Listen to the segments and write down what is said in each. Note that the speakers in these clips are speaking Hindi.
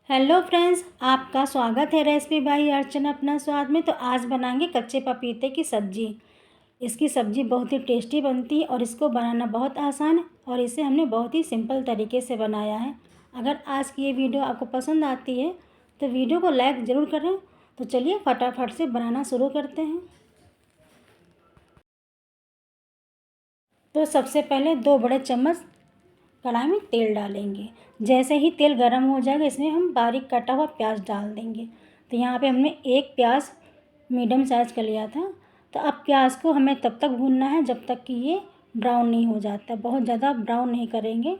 हेलो फ्रेंड्स, आपका स्वागत है रेसिपी बाई अर्चना अपना स्वाद में। तो आज बनाएंगे कच्चे पपीते की सब्ज़ी। इसकी सब्ज़ी बहुत ही टेस्टी बनती है और इसको बनाना बहुत आसान है और इसे हमने बहुत ही सिंपल तरीके से बनाया है। अगर आज की ये वीडियो आपको पसंद आती है तो वीडियो को लाइक ज़रूर करें। तो चलिए फटाफट से बनाना शुरू करते हैं। तो सबसे पहले 2 बड़े चम्मच कढ़ाई में तेल डालेंगे। जैसे ही तेल गर्म हो जाएगा इसमें हम बारीक कटा हुआ प्याज डाल देंगे। तो यहाँ पे हमने एक प्याज मीडियम साइज़ का लिया था। तो अब प्याज को हमें तब तक भूनना है जब तक कि ये ब्राउन नहीं हो जाता। बहुत ज़्यादा ब्राउन नहीं करेंगे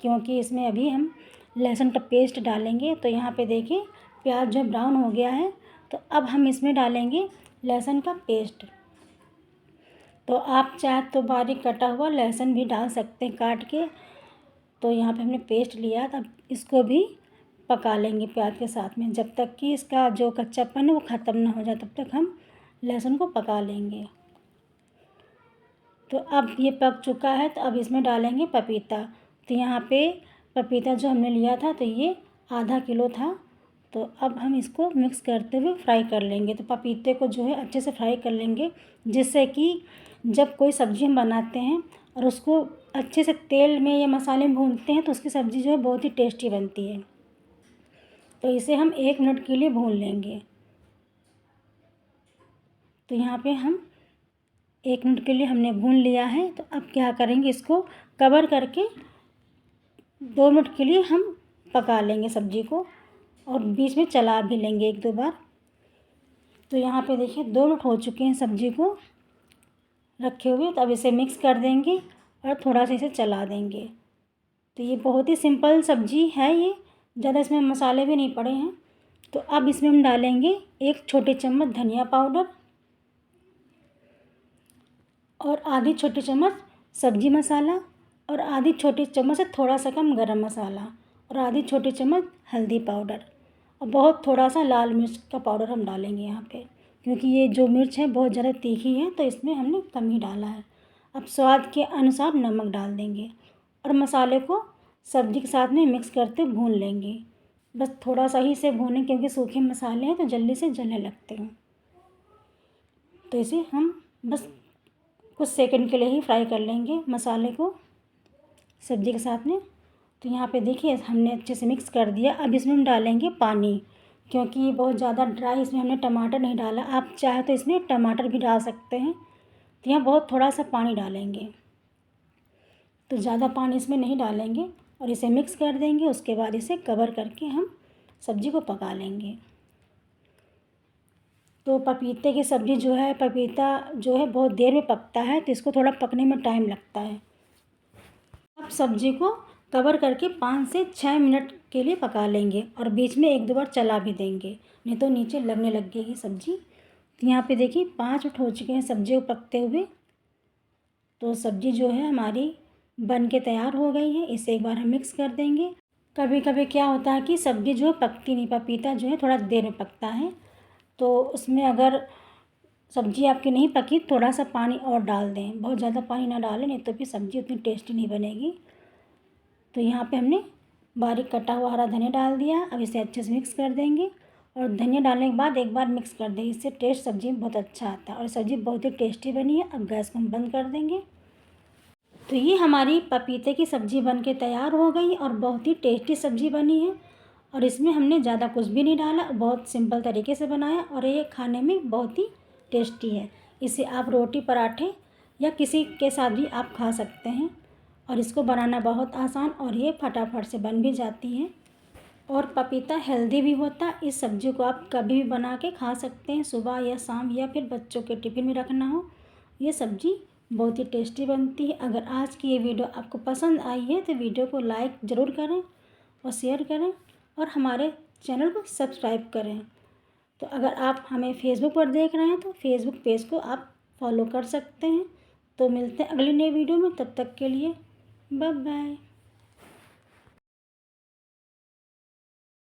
क्योंकि इसमें अभी हम लहसुन का पेस्ट डालेंगे। तो यहाँ पे देखिए प्याज जो ब्राउन हो गया है। तो अब हम इसमें डालेंगे लहसुन का पेस्ट। तो आप चाहे तो बारीक कटा हुआ लहसुन भी डाल सकते हैं काट के। तो यहाँ पे हमने पेस्ट लिया, तब इसको भी पका लेंगे प्याज के साथ में जब तक कि इसका जो कच्चापन है वो ख़त्म ना हो जाए, तब तक हम लहसुन को पका लेंगे। तो अब ये पक चुका है तो अब इसमें डालेंगे पपीता। तो यहाँ पे पपीता जो हमने लिया था तो ये आधा किलो था। तो अब हम इसको मिक्स करते हुए फ्राई कर लेंगे। तो पपीते को जो है अच्छे से फ्राई कर लेंगे जिससे कि जब कोई सब्ज़ी हम बनाते हैं और उसको अच्छे से तेल में या मसाले में भूनते हैं तो उसकी सब्ज़ी जो है बहुत ही टेस्टी बनती है। तो इसे हम 1 मिनट के लिए भून लेंगे। तो यहाँ पे हम 1 मिनट के लिए हमने भून लिया है। तो अब क्या करेंगे, इसको कवर करके 2 मिनट के लिए हम पका लेंगे सब्ज़ी को और बीच में चला भी लेंगे 1-2 बार। तो यहाँ पे देखिए 2 मिनट हो चुके हैं सब्ज़ी को रखे हुए। तो अब इसे मिक्स कर देंगे और थोड़ा सा इसे चला देंगे। तो ये बहुत ही सिंपल सब्ज़ी है, ये ज़्यादा इसमें मसाले भी नहीं पड़े हैं। तो अब इसमें हम डालेंगे 1 छोटे चम्मच धनिया पाउडर और आधी छोटी चम्मच सब्ज़ी मसाला और आधी छोटी चम्मच से थोड़ा सा कम गरम मसाला और आधी छोटी चम्मच हल्दी पाउडर और बहुत थोड़ा सा लाल मिर्च का पाउडर हम डालेंगे यहाँ पे, क्योंकि ये जो मिर्च है बहुत ज़्यादा तीखी है तो इसमें हमने कम ही डाला है। अब स्वाद के अनुसार नमक डाल देंगे और मसाले को सब्ज़ी के साथ में मिक्स करते भून लेंगे। बस थोड़ा सा ही इसे भूनें क्योंकि सूखे मसाले हैं तो जल्दी से जलने लगते हैं। तो इसे हम बस कुछ सेकंड के लिए ही फ्राई कर लेंगे मसाले को सब्ज़ी के साथ में। तो यहाँ पे देखिए हमने अच्छे से मिक्स कर दिया। अब इसमें हम डालेंगे पानी, क्योंकि ये बहुत ज़्यादा ड्राई, इसमें हमने टमाटर नहीं डाला। आप चाहे तो इसमें टमाटर भी डाल सकते हैं। तो यहाँ बहुत थोड़ा सा पानी डालेंगे, तो ज़्यादा पानी इसमें नहीं डालेंगे और इसे मिक्स कर देंगे। उसके बाद इसे कवर करके हम सब्ज़ी को पका लेंगे। तो पपीते की सब्ज़ी जो है, पपीता जो है बहुत देर में पकता है तो इसको थोड़ा पकने में टाइम लगता है। अब सब्ज़ी को कवर करके 5 से 6 मिनट के लिए पका लेंगे और बीच में 1-2 बार चला भी देंगे, नहीं तो नीचे लगने लगेगी सब्ज़ी। तो यहाँ पे देखिए 5 मिनट हो चुके हैं सब्ज़ी को पकते हुए। तो सब्ज़ी जो है हमारी बन के तैयार हो गई है। इसे एक बार हम मिक्स कर देंगे। कभी कभी क्या होता है कि सब्ज़ी जो है पकती नहीं, पपीता जो है थोड़ा देर में पकता है। तो उसमें अगर सब्ज़ी आपकी नहीं पकी थोड़ा सा पानी और डाल दें, बहुत ज़्यादा पानी ना डालें नहीं तो फिर सब्ज़ी उतनी टेस्टी नहीं बनेगी। तो यहाँ पे हमने बारीक कटा हुआ हरा धनिया डाल दिया। अब इसे अच्छे से मिक्स कर देंगे और धनिया डालने के बाद एक बार मिक्स कर दें, इससे टेस्ट सब्ज़ी में बहुत अच्छा आता है और सब्ज़ी बहुत ही टेस्टी बनी है। अब गैस को हम बंद कर देंगे। तो ये हमारी पपीते की सब्ज़ी बन के तैयार हो गई और बहुत ही टेस्टी सब्ज़ी बनी है और इसमें हमने ज़्यादा कुछ भी नहीं डाला, बहुत सिंपल तरीके से बनाया और ये खाने में बहुत ही टेस्टी है। इसे आप रोटी पराठे या किसी के साथ भी आप खा सकते हैं और इसको बनाना बहुत आसान और ये फटाफट से बन भी जाती है और पपीता हेल्दी भी होता है। इस सब्ज़ी को आप कभी भी बना के खा सकते हैं, सुबह या शाम या फिर बच्चों के टिफ़िन में रखना हो। ये सब्ज़ी बहुत ही टेस्टी बनती है। अगर आज की ये वीडियो आपको पसंद आई है तो वीडियो को लाइक ज़रूर करें और शेयर करें और हमारे चैनल को सब्सक्राइब करें। तो अगर आप हमें फेसबुक पर देख रहे हैं तो फेसबुक पेज को आप फॉलो कर सकते हैं। तो मिलते हैं अगली नई वीडियो में, तब तक के लिए बाय बाय।